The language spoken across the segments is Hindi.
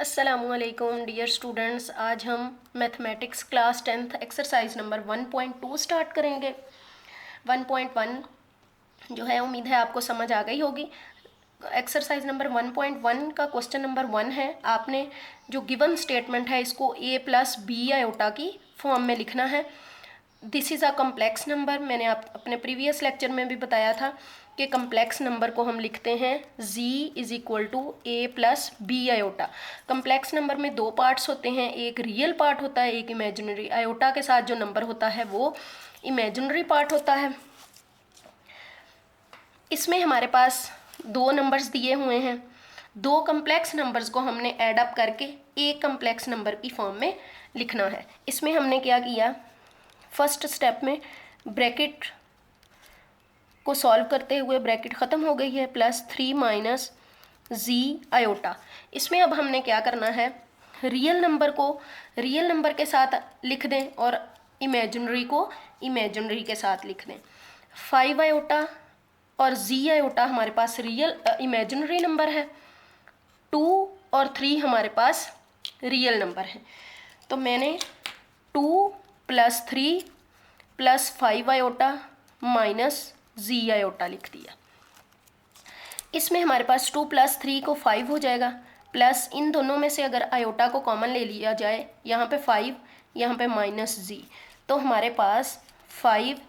अस्सलामुअलैकुम डियर स्टूडेंट्स, आज हम mathematics class 10th exercise number 1.2 start करेंगे। 1.1 जो है उम्मीद है आपको समझ आ गई होगी। एक्सरसाइज नंबर 1.1 का क्वेश्चन नंबर 1 है। आपने जो गिवन स्टेटमेंट है इसको a प्लस बी आयोटा की फॉर्म में लिखना है। This is a complex number. मैंने अपने प्रीवियस लेक्चर में भी बताया था कि कम्प्लेक्स नंबर को हम लिखते हैं z is equal to A plus B iota. Complex number में दो पार्ट्स होते हैं, एक रियल पार्ट होता है, एक इमेजिनरी। आयोटा के साथ जो नंबर होता है वो इमेजिनरी पार्ट होता है। इसमें हमारे पास दो नंबर्स दिए हुए हैं। दो कम्प्लेक्स नंबर्स को हमने ऐड अप करके एक कम्प्लेक्स नंबर की फॉर्म में लिखना है। इसमें हमने क्या किया, फर्स्ट स्टेप में ब्रैकेट को सॉल्व करते हुए ब्रैकेट ख़त्म हो गई है, प्लस 3 माइनस जी आयोटा। इसमें अब हमने क्या करना है, रियल नंबर को रियल नंबर के साथ लिख दें और इमेजिनरी को इमेजिनरी के साथ लिख दें। 5 आयोटा और जी आयोटा हमारे पास रियल इमेजिनरी नंबर है, 2 और 3 हमारे पास रियल नंबर है। तो मैंने 2 प्लस 3 प्लस 5 आयोटा माइनस जी आयोटा लिख दिया। इसमें हमारे पास 2 प्लस 3 को 5 हो जाएगा, प्लस इन दोनों में से अगर आयोटा को कॉमन ले लिया जाए, यहाँ पे 5 यहाँ पे माइनस जी, तो हमारे पास 5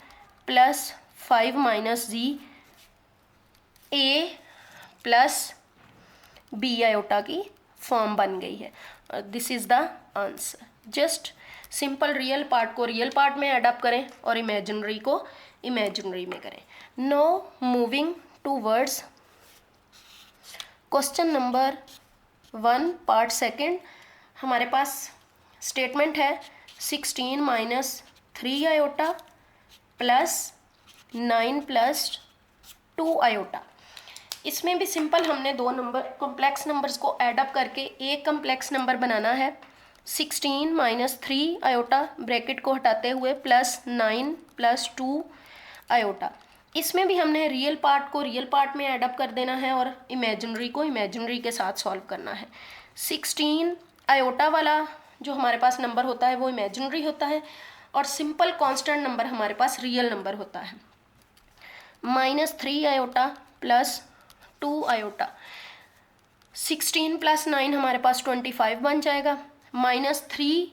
plus 5 minus G A plus B iota की फॉर्म बन गई है। This is the answer. Just simple real part को रियल पार्ट में अडॉप्ट करें और इमेजिनरी को इमेजिनरी में करें। No moving towards question number 1 part second. हमारे पास स्टेटमेंट है 16 minus 3 iota plus 9 plus 2 iota. इसमें भी सिंपल हमने दो नंबर कॉम्प्लेक्स नंबर्स को ऐड अप करके एक कॉम्प्लेक्स नंबर बनाना है। 16 माइनस 3 आयोटा ब्रैकेट को हटाते हुए प्लस 9 प्लस 2 आयोटा। इसमें भी हमने रियल पार्ट को रियल पार्ट में ऐड अप कर देना है और इमेजिनरी को इमेजिनरी के साथ सॉल्व करना है। 16 आयोटा वाला जो हमारे पास नंबर होता है वो इमेजिनरी होता है और सिंपल कांस्टेंट नंबर हमारे पास रियल नंबर होता है। Minus 3 iota plus 2 iota, 16 plus 9 हमारे पास 25 बन जाएगा। माइनस 3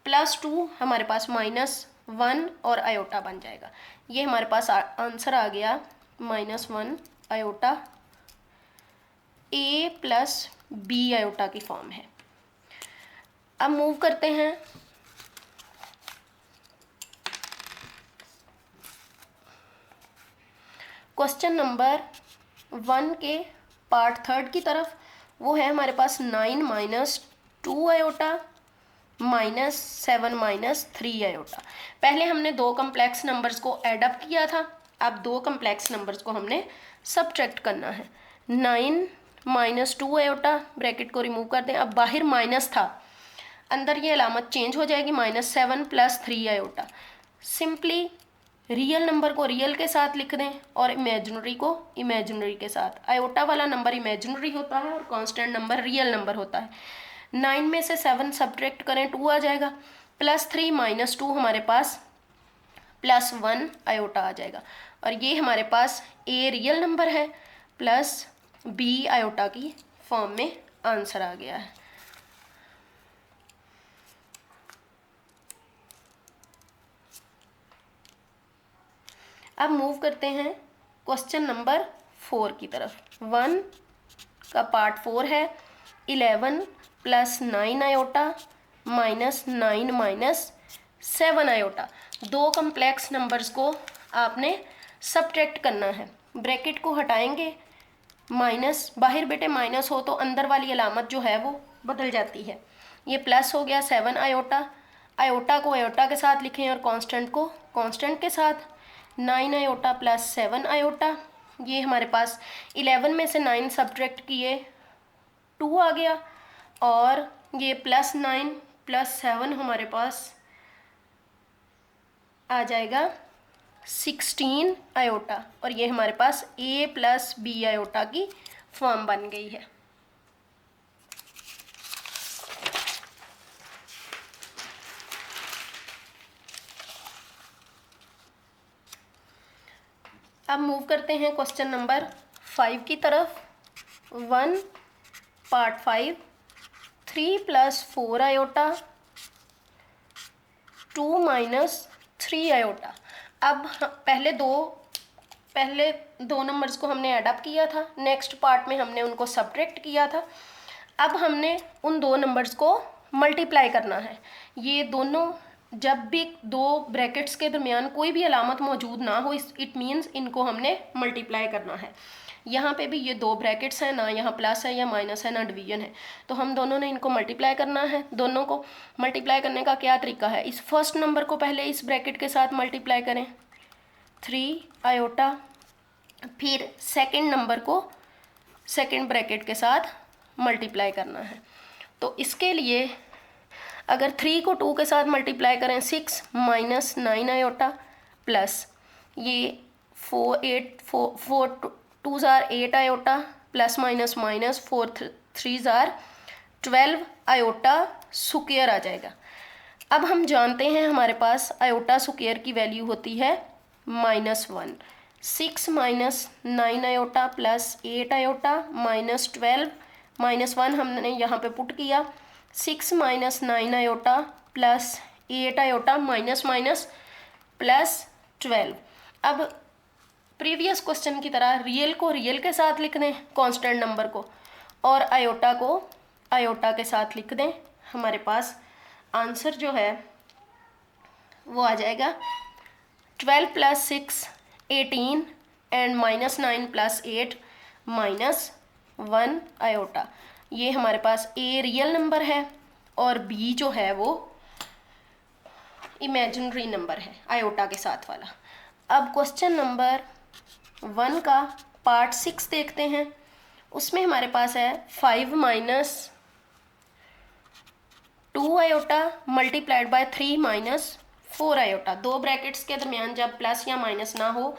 प्लस 2 हमारे पास माइनस 1 और आयोटा बन जाएगा। ये हमारे पास आंसर आ गया -1 आयोटा ए प्लस बी आयोटा की फॉर्म है। अब मूव करते हैं क्वेश्चन नंबर 1 के पार्ट थर्ड की तरफ। वो है हमारे पास 9 minus 2 iota minus 7 minus 3 iota. पहले हमने दो कम्प्लेक्स नंबर्स को ऐड अप किया था, अब दो कम्प्लेक्स नंबर्स को हमने सब्ट्रैक्ट करना है। 9 माइनस 2 आयोटा, ब्रैकेट को रिमूव कर दें। अब बाहर माइनस था, अंदर ये अलामत चेंज हो जाएगी, -7 plus 3 iota. Simply real number को रियल के साथ लिख दें और इमेजिनरी को इमेजिनरी के साथ। आयोटा वाला नंबर इमेजिनरी होता है और कांस्टेंट नंबर रियल नंबर होता है। 9 में से 7 सब्ट्रैक्ट करें, 2 आ जाएगा, प्लस 3 माइनस 2 हमारे पास प्लस 1 आयोटा आ जाएगा। और ये हमारे पास ए रियल नंबर है प्लस बी आयोटा की फॉर्म में आंसर आ गया है। अब मूव करते हैं क्वेश्चन नंबर 4 की तरफ। 1 का पार्ट 4 है 11 plus 9 iota minus 9 minus 7 iota. दो कम्प्लेक्स नंबर्स को आपने सब्ट्रैक्ट करना है। ब्रैकेट को हटाएंगे, माइनस बाहर बेटे माइनस हो तो अंदर वाली अलामत जो है वो बदल जाती है। ये प्लस हो गया 7 आयोटा, आयोटा को आयोटा के साथ लिखें और कांस्टेंट को कांस्टेंट के साथ। 9 आयोटा प्लस 7 आयोटा, ये हमारे पास 11 में से 9 सब्ट्रैक्ट किए 2 आ गया और ये प्लस 9 प्लस 7 हमारे पास आ जाएगा 16 आयोटा और ये हमारे पास ए प्लस बी आयोटा की फॉर्म बन गई है। अब मूव करते हैं क्वेश्चन नंबर 5 की तरफ। 1 पार्ट 5, 3 + 4 आयोटा 2 - 3 आयोटा। अब पहले दो नंबर्स को हमने एडअप किया था, नेक्स्ट पार्ट में हमने उनको सब्ट्रैक्ट किया था। अब हमने उन दो नंबर्स को मल्टीप्लाई करना है। ये दोनों, जब भी दो ब्रैकेट्स के दरमियान कोई भी अलामत मौजूद ना हो, इट मीन्स इनको हमने मल्टीप्लाई करना है। यहाँ पे भी ये दो ब्रैकेट्स हैं, ना यहाँ प्लस है या माइनस है, ना डिवीजन है, तो हम दोनों ने इनको मल्टीप्लाई करना है। दोनों को मल्टीप्लाई करने का क्या तरीका है, इस फर्स्ट नंबर को पहले इस ब्रैकेट के साथ मल्टीप्लाई करें 3 आयोटा, फिर सेकेंड नंबर को सेकेंड ब्रैकेट के साथ मल्टीप्लाई करना है। तो इसके लिए अगर 3 को 2 के साथ मल्टीप्लाई करें 6 - 9 आयोटा प्लस ये 4 2 जार 8 आयोटा प्लस माइनस 4 3 जार 12 आयोटा स्क्वायर आ जाएगा। अब हम जानते हैं हमारे पास आयोटा स्क्वायर की वैल्यू होती है -1। 6 - 9 आयोटा प्लस 8 आयोटा माइनस 12 -1 हमने यहाँ पे पुट किया। 6 - 9 iota plus 8 iota minus plus 12। अब प्रीवियस क्वेश्चन की तरह रियल को रियल के साथ लिख दें कांस्टेंट नंबर को, और आयोटा को आयोटा के साथ लिख दें। हमारे पास आंसर जो है वो आ जाएगा 12 + 6 18 एंड -9 + 8 -1 आयोटा। ये हमारे पास ए रियल नंबर है और बी जो है वो इमेजिनरी नंबर है आयोटा के साथ वाला। अब क्वेश्चन नंबर 1 का पार्ट 6 देखते हैं। उसमें हमारे पास है 5 - 2 आयोटा मल्टीप्लाइड बाय 3 - 4 आयोटा। दो ब्रैकेट्स के दरमियान जब प्लस या माइनस ना हो,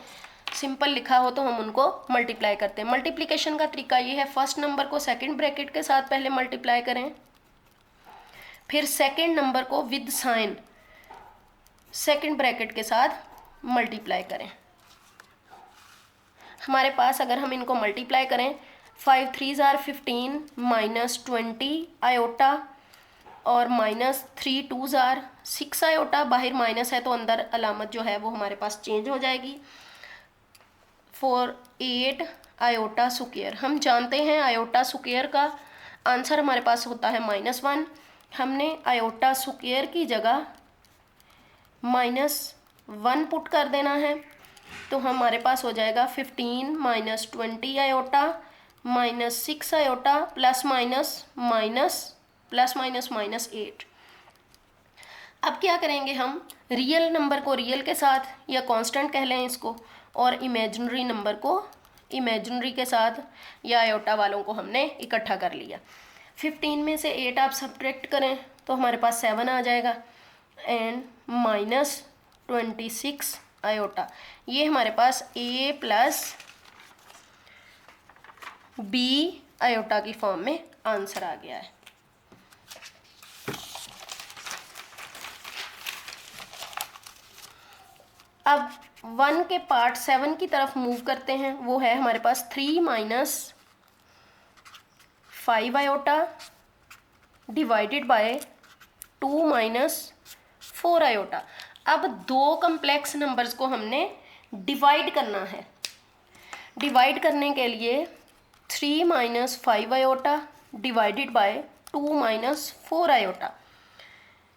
सिंपल लिखा हो, तो हम उनको मल्टीप्लाई करते हैं। मल्टीप्लिकेशन का तरीका ये है, फर्स्ट नंबर को सेकंड ब्रैकेट के साथ पहले मल्टीप्लाई करें, फिर सेकंड नंबर को विद साइन सेकंड ब्रैकेट के साथ मल्टीप्लाई करें। हमारे पास अगर हम इनको मल्टीप्लाई करें 5 3 जार 15 -20 आयोटा और -3 2 जार 6 आयोटा। बाहर माइनस है तो अंदर अलामत जो है वो हमारे पास चेंज हो जाएगी। 4 8 आयोटा स्क्वायर। हम जानते हैं आयोटा स्क्वायर का आंसर हमारे पास होता है -1। हमने आयोटा स्क्वायर की जगह -1 पुट कर देना है, तो हमारे पास हो जाएगा 15 - 20 आयोटा -6 आयोटा प्लस माइनस 8। अब क्या करेंगे, हम रियल नंबर को रियल के साथ या कांस्टेंट कह लें इसको, और इमेजिनरी नंबर को इमेजिनरी के साथ या आयोटा वालों को हमने इकट्ठा कर लिया। 15 में से 8 आप सब्ट्रैक्ट करें तो हमारे पास 7 आ जाएगा एंड -26 आयोटा। ये हमारे पास a प्लस b आयोटा की फॉर्म में आंसर आ गया है। अब 1 के पार्ट 7 की तरफ मूव करते हैं। वो है हमारे पास 3 - 5 आयोटा डिवाइडेड बाय 2 - 4 आयोटा। अब दो कम्प्लेक्स नंबर्स को हमने डिवाइड करना है। डिवाइड करने के लिए 3 - 5 आयोटा डिवाइडेड बाय 2 - 4 आयोटा।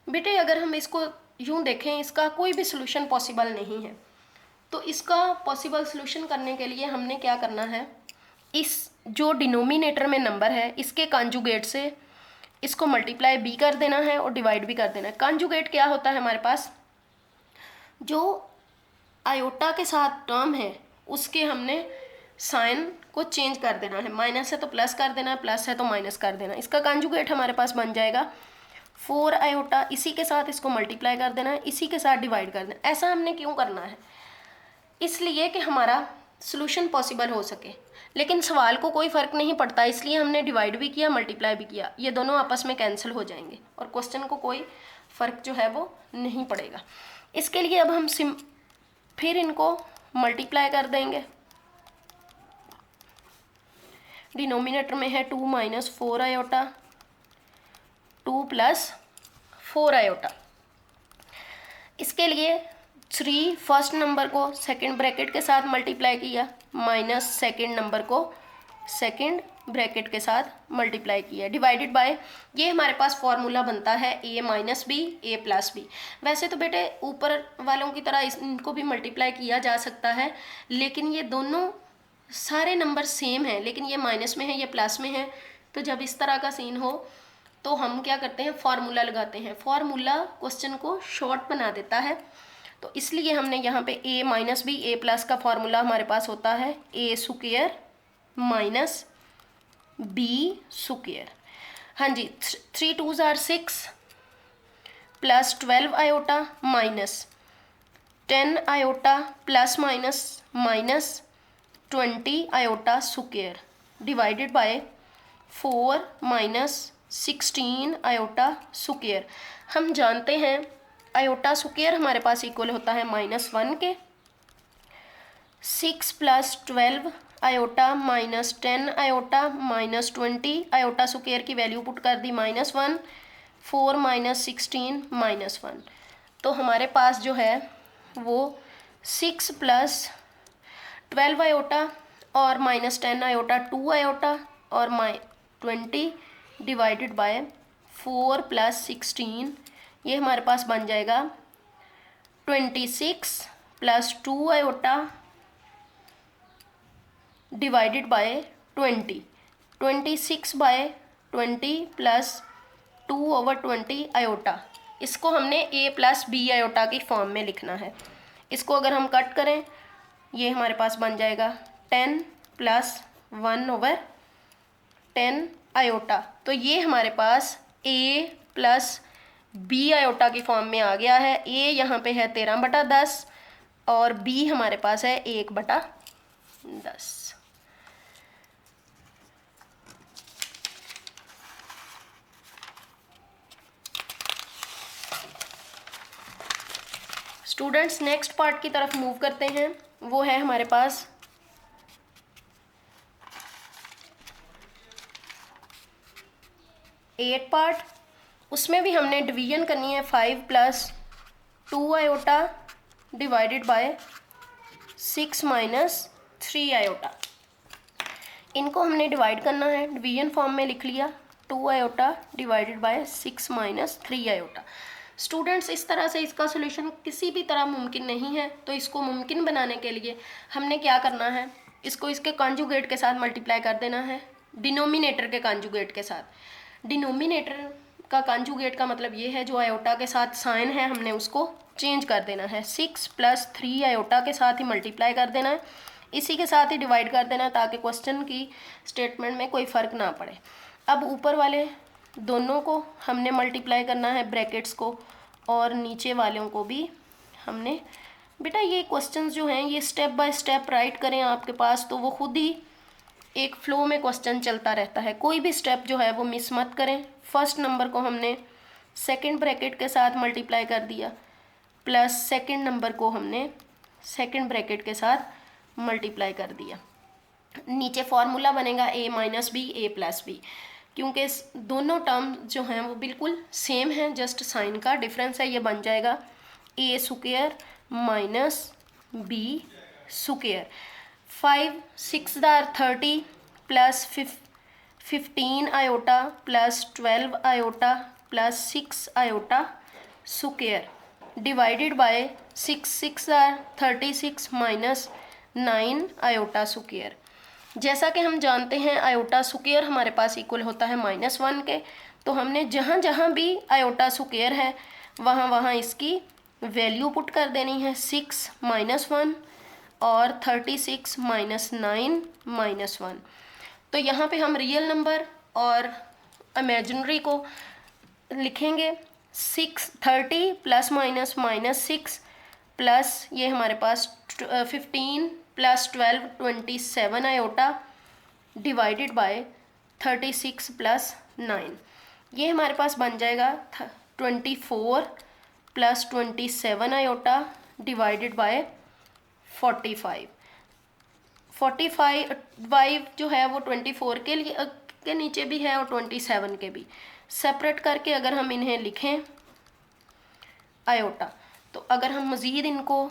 बेटे अगर हम इसको यूँ देखें, इसका कोई भी सोल्यूशन पॉसिबल नहीं है, तो इसका पॉसिबल सोल्यूशन करने के लिए हमने क्या करना है, इस जो डिनोमिनेटर में नंबर है इसके कॉन्जुगेट से इसको मल्टीप्लाई भी कर देना है और डिवाइड भी कर देना है। कॉन्जुगेट क्या होता है, हमारे पास जो आयोटा के साथ टर्म है उसके हमने साइन को चेंज कर देना है। माइनस है तो प्लस कर देना है, प्लस है तो माइनस कर देना है। इसका कॉन्जुगेट हमारे पास बन जाएगा 4 आयोटा, इसी के साथ इसको मल्टीप्लाई कर देना है, इसी के साथ डिवाइड कर देना। ऐसा हमने क्यों करना है, इसलिए कि हमारा सॉल्यूशन पॉसिबल हो सके। लेकिन सवाल को कोई फ़र्क नहीं पड़ता, इसलिए हमने डिवाइड भी किया, मल्टीप्लाई भी किया। ये दोनों आपस में कैंसिल हो जाएंगे और क्वेश्चन को कोई फ़र्क जो है वो नहीं पड़ेगा। इसके लिए अब हम फिर इनको मल्टीप्लाई कर देंगे। डिनोमिनेटर में है 2 माइनस 4 आयोटा, 2 प्लस 4 आयोटा। इसके लिए 3 फर्स्ट नंबर को सेकंड ब्रैकेट के साथ मल्टीप्लाई किया, माइनस सेकंड नंबर को सेकंड ब्रैकेट के साथ मल्टीप्लाई किया, डिवाइडेड बाय, ये हमारे पास फॉर्मूला बनता है a minus B A plus B. वैसे तो बेटे ऊपर वालों की तरह इनको भी मल्टीप्लाई किया जा सकता है, लेकिन ये दोनों सारे नंबर सेम हैं, लेकिन ये माइनस में है ये प्लस में है। तो जब इस तरह का सीन हो तो हम क्या करते हैं, फार्मूला लगाते हैं। फार्मूला क्वेश्चन को शॉर्ट बना देता है, तो इसलिए हमने यहाँ पे a minus B A plus का फार्मूला हमारे पास होता है a square minus B square. हाँ जी, 3 2s are 6 plus 12 iota minus 10 iota plus minus minus 20 iota square, divided by 4 minus 16 iota square. हम जानते हैं आयोटा स्क्वायर हमारे पास इक्वल होता है -1 के। 6 plus 12 iota minus 10 iota minus 20 iota square की वैल्यू पुट कर दी -1, 4 माइनस 16 -1। तो हमारे पास जो है वो 6 प्लस 12 आयोटा और माइनस 10 आयोटा 2 आयोटा और 20 डिवाइडेड बाय 4 प्लस 16, ये हमारे पास बन जाएगा 26 plus 2 iota divided by 20, 26 by 20 plus 2/20 iota. इसको हमने a प्लस बी आयोटा की फॉर्म में लिखना है। इसको अगर हम कट करें, ये हमारे पास बन जाएगा 10 प्लस 1/10 आयोटा। तो ये हमारे पास a प्लस बी आयोटा की फॉर्म में आ गया है। a यहाँ पे है 13/10 और b हमारे पास है 1/10। स्टूडेंट्स नेक्स्ट पार्ट की तरफ मूव करते हैं, वो है हमारे पास 8 पार्ट। उसमें भी हमने डिवीजन करनी है 5 plus 2 iota divided by 6 minus 3 iota. इनको हमने डिवाइड करना है, डिवीजन फॉर्म में लिख लिया 2 iota divided by 6 minus 3 iota. Students इस तरह से इसका सोल्यूशन किसी भी तरह मुमकिन नहीं है, तो इसको मुमकिन बनाने के लिए हमने क्या करना है, इसको इसके कॉन्जुगेट के साथ मल्टीप्लाई कर देना है, डिनोमिनेटर के कॉन्जुगेट के साथ। डिनोमिनेटर का कॉन्जुगेट का मतलब ये है जो आयोटा के साथ साइन है हमने उसको चेंज कर देना है। 6 प्लस 3 आयोटा के साथ ही मल्टीप्लाई कर देना है, इसी के साथ ही डिवाइड कर देना है ताकि क्वेश्चन की स्टेटमेंट में कोई फ़र्क ना पड़े। अब ऊपर वाले दोनों को हमने मल्टीप्लाई करना है ब्रैकेट्स को, और नीचे वालों को भी हमने। बेटा ये क्वेश्चंस जो हैं ये स्टेप बाय स्टेप राइट करें आपके पास, तो वो खुद ही एक फ्लो में क्वेश्चन चलता रहता है। कोई भी स्टेप जो है वो मिस मत करें। फर्स्ट नंबर को हमने सेकंड ब्रैकेट के साथ मल्टीप्लाई कर दिया, प्लस सेकंड नंबर को हमने सेकंड ब्रैकेट के साथ मल्टीप्लाई कर दिया। नीचे फॉर्मूला बनेगा a minus B A plus B, क्योंकि दोनों टर्म जो हैं वो बिल्कुल सेम हैं, जस्ट साइन का डिफरेंस है। ये बन जाएगा a square minus B square. 5 6 30 plus 15 iota plus 12 iota plus 6 iota square divided by 6 6 36 minus 9 iota square. जैसा कि हम जानते हैं आयोटा स्क्वायर हमारे पास इक्वल होता है -1 के, तो हमने जहाँ जहाँ भी आयोटा स्क्वायर है वहाँ वहाँ इसकी वैल्यू पुट कर देनी है। 6 -1 और 36 -9 -1। तो यहाँ पे हम रियल नंबर और इमेजिनरी को लिखेंगे। 30 प्लस माइनस -6 प्लस ये हमारे पास 15 plus 12 27 iota divided bye 36 plus 9। ये हमारे पास बन जाएगा 24 प्लस 27 आयोटा डिवाइडेड बाय 45। 45 जो है वो 24 के लिए के नीचे भी है और 27 के भी। सेपरेट करके अगर हम इन्हें लिखें आयोटा, तो अगर हम मज़ीद इनको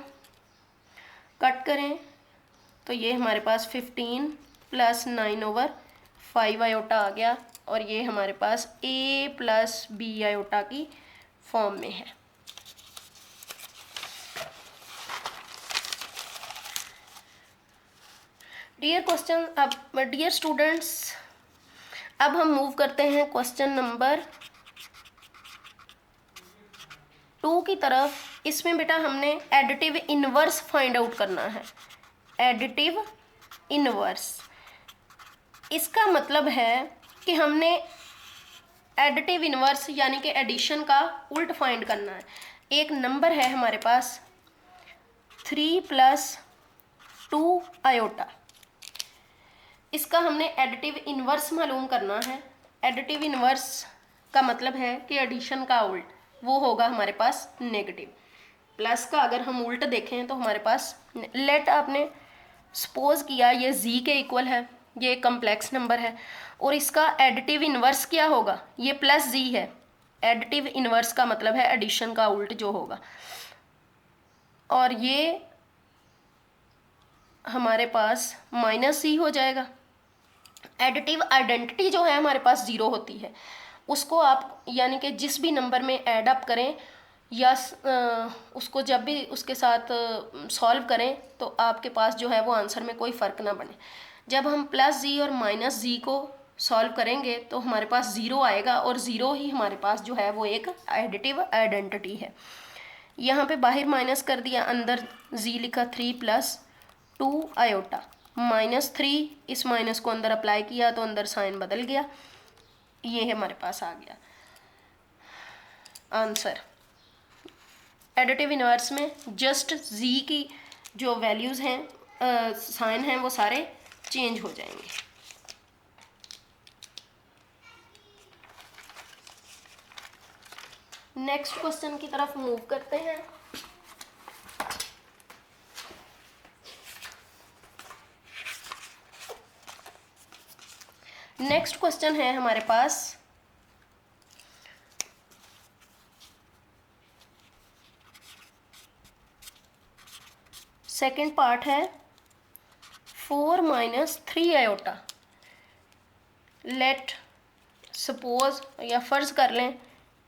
कट करें तो ये हमारे पास 15 + 9/5 आयोटा आ गया, और ये हमारे पास a + b आयोटा की फॉर्म में है। डियर स्टूडेंट्स, अब हम मूव करते हैं क्वेश्चन नंबर 2 की तरफ। इसमें बेटा हमने एडिटिव इनवर्स फाइंड आउट करना है। एडिटिव इनवर्स, इसका मतलब है कि हमने एडिटिव इनवर्स यानी कि एडिशन का उल्ट फाइंड करना है। एक नंबर है हमारे पास 3 + 2 आयोटा, इसका हमने एडिटिव इनवर्स मालूम करना है। एडिटिव इनवर्स का मतलब है कि एडिशन का उल्ट, वो होगा हमारे पास नेगेटिव। प्लस का अगर हम उल्ट देखें तो हमारे पास लेट, आपने सपोज किया ये z के इक्वल है, ये कम्प्लेक्स नंबर है, और इसका एडिटिव इनवर्स क्या होगा, ये +z है। एडिटिव इनवर्स का मतलब है एडिशन का उल्ट जो होगा, और ये हमारे पास -z हो जाएगा। एडिटिव आइडेंटिटी जो है हमारे पास 0 होती है, उसको आप यानी कि जिस भी नंबर में ऐड अप करें या उसको जब भी उसके साथ सॉल्व करें तो आपके पास जो है वो आंसर में कोई फ़र्क ना बने। जब हम +z और -z को सॉल्व करेंगे तो हमारे पास 0 आएगा, और 0 ही हमारे पास जो है वो एक एडिटिव आइडेंटिटी है। यहाँ पे बाहर माइनस कर दिया, अंदर z लिखा 3 + 2 आयोटा, -3, इस माइनस को अंदर अप्लाई किया तो अंदर साइन बदल गया, ये हमारे पास आ गया आंसर। एडिटिव इनवर्स में जस्ट z की जो वैल्यूज़ हैं, साइन हैं, वो सारे चेंज हो जाएंगे। नेक्स्ट क्वेश्चन की तरफ मूव करते हैं। नेक्स्ट क्वेश्चन है हमारे पास सेकंड पार्ट है 4 - 3 आयोटा। लेट सपोज या फ़र्ज़ कर लें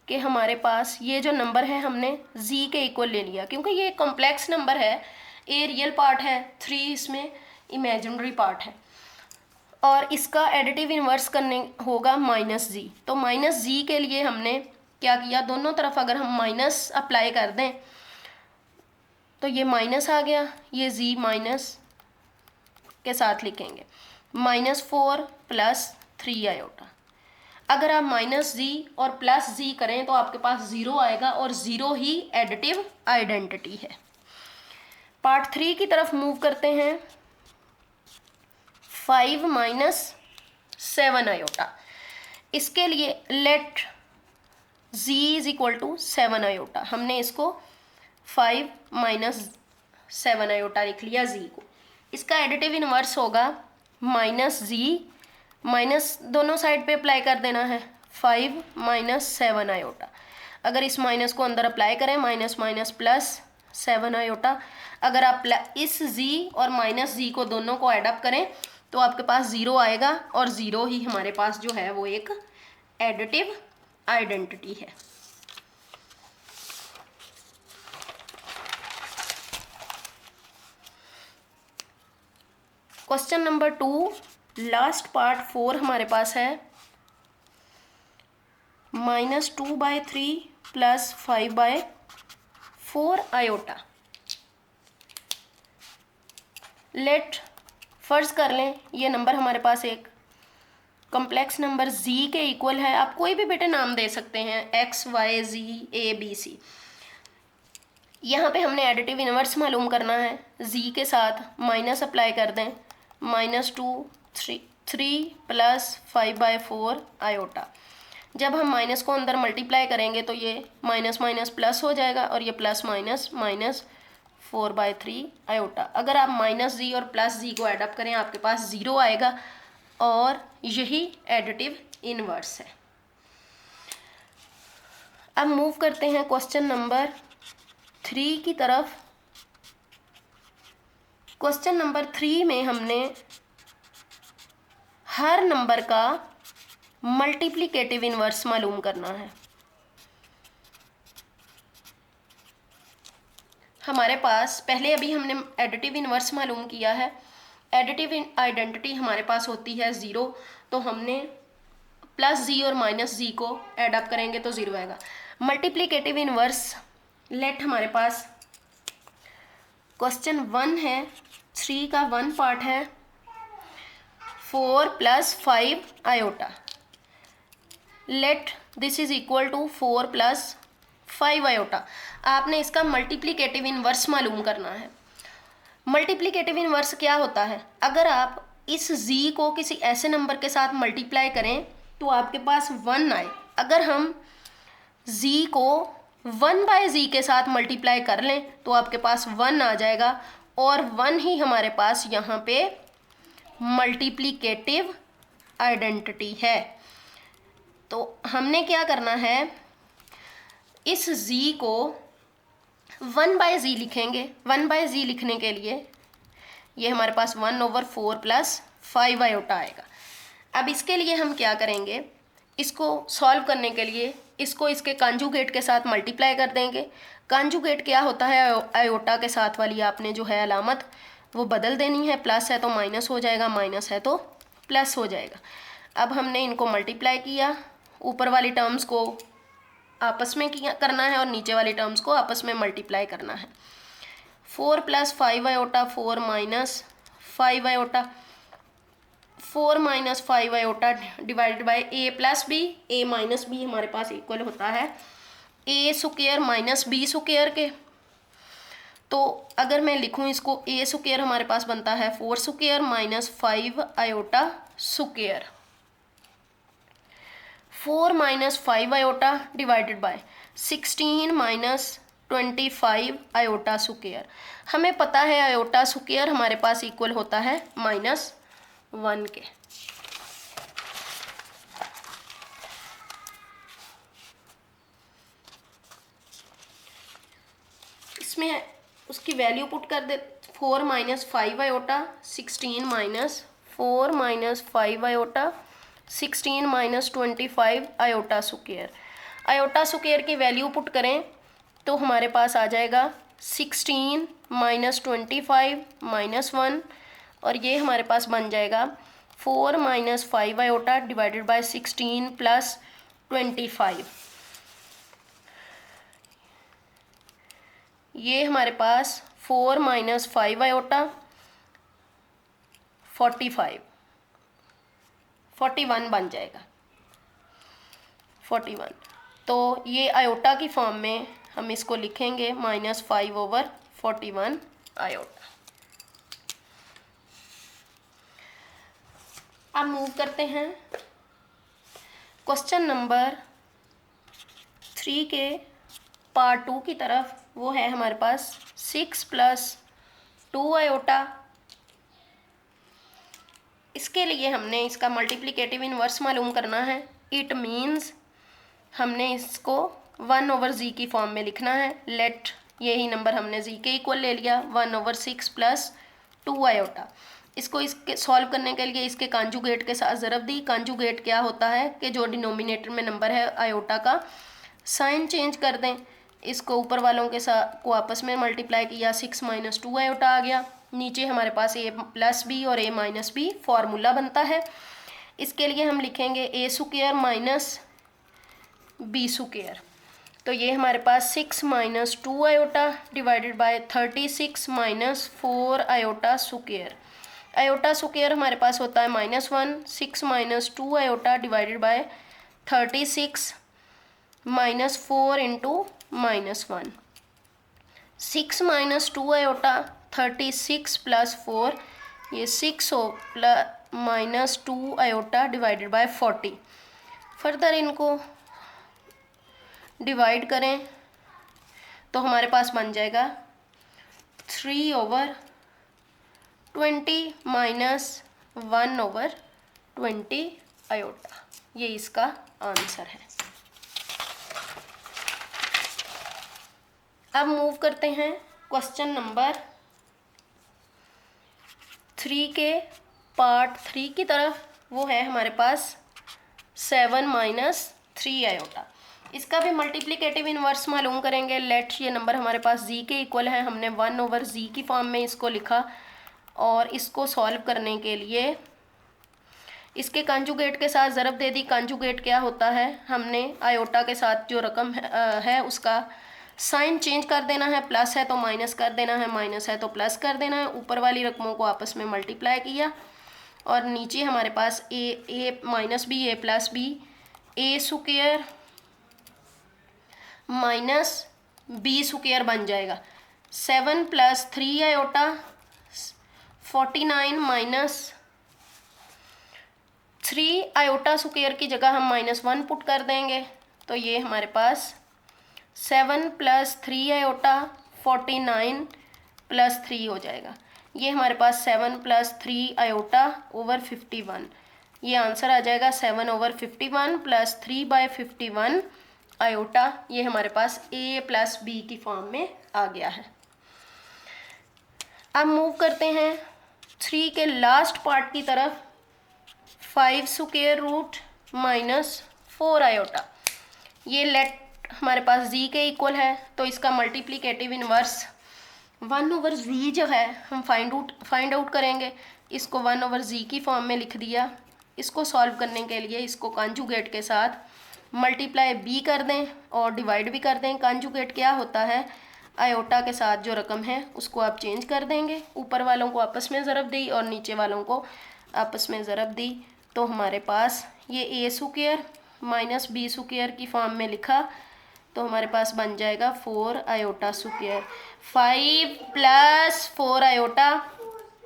कि हमारे पास ये जो नंबर है हमने z के इक्वल ले लिया, क्योंकि ये कॉम्प्लेक्स नंबर है, a रियल पार्ट है, 3 इसमें इमेजिनरी पार्ट है, और इसका एडिटिव इन्वर्स करने होगा -z। तो -z के लिए हमने क्या किया, दोनों तरफ अगर हम माइनस अप्लाई कर दें तो ये माइनस आ गया, ये z माइनस के साथ लिखेंगे, -4 + 3 आयोटा। अगर आप -z और +z करें तो आपके पास 0 आएगा, और 0 ही एडिटिव आइडेंटिटी है। पार्ट 3 की तरफ मूव करते हैं। 5 - 7 आयोटा, इसके लिए लेट z = 7 आयोटा, हमने इसको 5 - 7 आयोटा लिख लिया z को। इसका एडिटिव इनवर्स होगा -z, माइनस दोनों साइड पे अप्लाई कर देना है, 5 - 7 आयोटा। अगर इस माइनस को अंदर अप्लाई करें, माइनस +7 आयोटा। अगर आप इस z और -z को दोनों को एड अप करें तो आपके पास 0 आएगा, और 0 ही हमारे पास जो है वो एक एडिटिव आइडेंटिटी है। क्वेश्चन नंबर 2 लास्ट पार्ट 4 हमारे पास है -2/3 + 5/4 आयोटा। लेट फ़र्ज़ कर लें ये नंबर हमारे पास एक कॉम्प्लेक्स नंबर z के इक्वल है। आप कोई भी बेटे नाम दे सकते हैं, x, y, z, a, b, c। यहाँ पे हमने एडिटिव इनवर्स मालूम करना है, z के साथ माइनस अप्लाई कर दें, -2 3 + 5/4 आयोटा। जब हम माइनस को अंदर मल्टीप्लाई करेंगे तो ये माइनस माइनस प्लस हो जाएगा, और ये +- 4/3 आयोटा। अगर आप माइनस जी और प्लस जी को एडअप करें आपके पास 0 आएगा और यही एडिटिव इनवर्स है। अब मूव करते हैं क्वेश्चन नंबर 3 की तरफ। क्वेश्चन नंबर 3 में हमने हर नंबर का मल्टीप्लिकेटिव इनवर्स मालूम करना है। हमारे पास पहले अभी हमने एडिटिव इनवर्स मालूम किया है। एडिटिव आइडेंटिटी हमारे पास होती है 0, तो हमने प्लस जी और माइनस जी को एडअप करेंगे तो 0 आएगा। मल्टीप्लिकेटिव इनवर्स लेट हमारे पास क्वेश्चन 1 है, 3 का 1 पार्ट है 4 + 5 iota. Let this is equal to 4 + 5 iota. आपने इसका मल्टीप्लिकेटिव इनवर्स मालूम करना है। मल्टीप्लिकेटिव इनवर्स क्या होता है? अगर आप इस z को किसी ऐसे नंबर के साथ मल्टीप्लाई करें तो आपके पास 1 आए। अगर हम z को 1/z के साथ मल्टीप्लाई कर लें तो आपके पास 1 आ जाएगा और 1 ही हमारे पास यहाँ पे मल्टीप्लिकेटिव आइडेंटिटी है। तो हमने क्या करना है, इस z को 1/z लिखेंगे। 1/z लिखने के लिए ये हमारे पास 1/4 + 5 आयोटा आएगा। अब इसके लिए हम क्या करेंगे, इसको सॉल्व करने के लिए इसको इसके कॉन्जुगेट के साथ मल्टीप्लाई कर देंगे। कॉन्जुगेट क्या होता है, आयोटा के साथ वाली आपने जो है अलामत वो बदल देनी है। प्लस है तो माइनस हो जाएगा, माइनस है तो प्लस हो जाएगा। अब हमने इनको मल्टीप्लाई किया, ऊपर वाली टर्म्स को आपस में करना है और नीचे वाली टर्म्स को आपस में मल्टीप्लाई करना है। 4 + 5 iota 4 - 5 iota. 4 - 5 iota divided bye a + b। a - b हमारे पास इक्वल होता है a स्क्वायर - b स्क्वायर के। तो अगर मैं लिखूं इसको, a स्क्वायर हमारे पास बनता है 4 square - 5 iota square. 4 - 5 iota divided bye 16 - 25 iota square. हमें पता है आयोटा स्क्वायर हमारे पास इक्वल होता है -1 के। इसमें उसकी वैल्यू पुट कर दे। 4 - 5 iota 16 - 4 - 5 iota 16 - 25 iota square. Iota square की वैल्यू पुट करें तो हमारे पास आ जाएगा 16 - 25 -1 और ये हमारे पास बन जाएगा 4 - 5 आयोटा डिवाइडेड बाय 16 + 25। ये हमारे पास 4 - 5 आयोटा 41 बन जाएगा। 41 तो ये आयोटा की फॉर्म में हम इसको लिखेंगे -5/41 आयोटा। अब मूव करते हैं क्वेश्चन नंबर 3 के पार्ट 2 की तरफ। वो है हमारे पास 6 + 2 आयोटा। इसके लिए हमने इसका मल्टीप्लिकेटिव इनवर्स मालूम करना है। इट मीन्स हमने इसको 1/z की फॉर्म में लिखना है। लेट यही नंबर हमने z के इक्वल ले लिया 1/6 + 2 आयोटा। इसको इसके सॉल्व करने के लिए इसके कॉन्जुगेट के साथ ज़रब दी। कॉन्जुगेट क्या होता है कि जो डिनोमिनेटर में नंबर है आयोटा का साइन चेंज कर दें। इसको ऊपर वालों के साथ को आपस में मल्टीप्लाई किया, 6 - 2 आयोटा आ गया। नीचे हमारे पास a + b और a - b फार्मूला बनता है। इसके लिए हम लिखेंगे a स्क्वायर - b स्क्वायर। तो ये हमारे पास 6 - 2 iota divided bye 36 - 4 iota square. Iota square हमारे पास होता है -1। 6 - 2 आयोटा डिवाइडेड बाय 36 - 4 × -1। 6 - 2 आयोटा 36 + 4, ये 6 -2 आयोटा डिवाइडेड बाय 40। फर्दर इनको डिवाइड करें तो हमारे पास बन जाएगा 3/20 माइनस 1/20 आयोटा। ये इसका आंसर है। अब मूव करते हैं क्वेश्चन नंबर 3 के पार्ट 3 की तरफ। वो है हमारे पास 7 माइनस 3 आयोटा। इसका भी मल्टीप्लिकेटिव इन्वर्स मालूम करेंगे। लेट ये नंबर हमारे पास जी के इक्वल है, हमने 1/जी की फॉर्म में इसको लिखा और इसको सॉल्व करने के लिए इसके कंजुगेट के साथ ज़रब दे दी। कंजुगेट क्या होता है, हमने आयोटा के साथ जो रकम है उसका साइन चेंज कर देना है। प्लस है तो माइनस कर देना है, माइनस है तो प्लस कर देना है। ऊपर वाली रकमों को आपस में मल्टीप्लाई किया और नीचे हमारे पास ए minus B A plus B A square minus B square बन जाएगा। 7 + 3 आयोटा 49 माइनस 3 आयोटा स्क्वायर की जगह हम -1 पुट कर देंगे तो ये हमारे पास 7 + 3 आयोटा 49 + 3 हो जाएगा। ये हमारे पास 7 + 3 आयोटा ओवर 51, ये आंसर आ जाएगा 7/51 + 3/51 आयोटा। ये हमारे पास a + b की फॉर्म में आ गया है। अब मूव करते हैं 3 के लास्ट पार्ट की तरफ। 5² माइनस 4 आयोटा। ये लेट हमारे पास z के इक्वल है तो इसका मल्टीप्लिकेटिव इन्वर्स 1/z जो है हम फाइंड आउट करेंगे। इसको 1/z की फॉर्म में लिख दिया। इसको सॉल्व करने के लिए इसको कंजुगेट के साथ मल्टीप्लाई b कर दें और डिवाइड भी कर दें। कंजुगेट क्या होता है, आयोटा के साथ जो रकम है उसको आप चेंज कर देंगे। ऊपर वालों को आपस में ज़रब दी और नीचे वालों को आपस में ज़रब दी तो हमारे पास ये a square minus b square की फॉर्म में लिखा तो हमारे पास बन जाएगा 4 iota square. 5 + 4 iota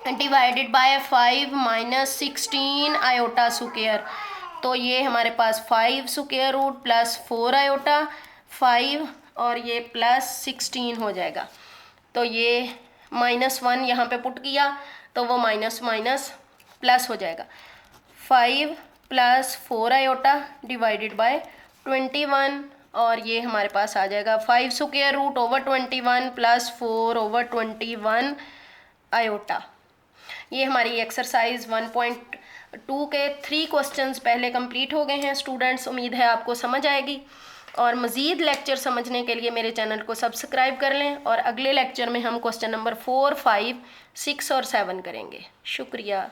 divided bye 5 - 16 iota square. तो ये हमारे पास 5² + 4 आयोटा 5 और ये +16 हो जाएगा। तो ये -1 यहाँ पे पुट किया तो वो माइनस माइनस प्लस हो जाएगा। 5 + 4 आयोटा डिवाइडेड बाय 21 और ये हमारे पास आ जाएगा 5² ओवर 21 + 4/21 आयोटा। ये हमारी एक्सरसाइज 1.2 के 3 क्वेश्चंस पहले कंप्लीट हो गए हैं स्टूडेंट्स। उम्मीद है आपको समझ आएगी और मज़ीद लेक्चर समझने के लिए मेरे चैनल को सब्सक्राइब कर लें और अगले लेक्चर में हम क्वेश्चन नंबर 4, 5, 6 और 7 करेंगे। शुक्रिया।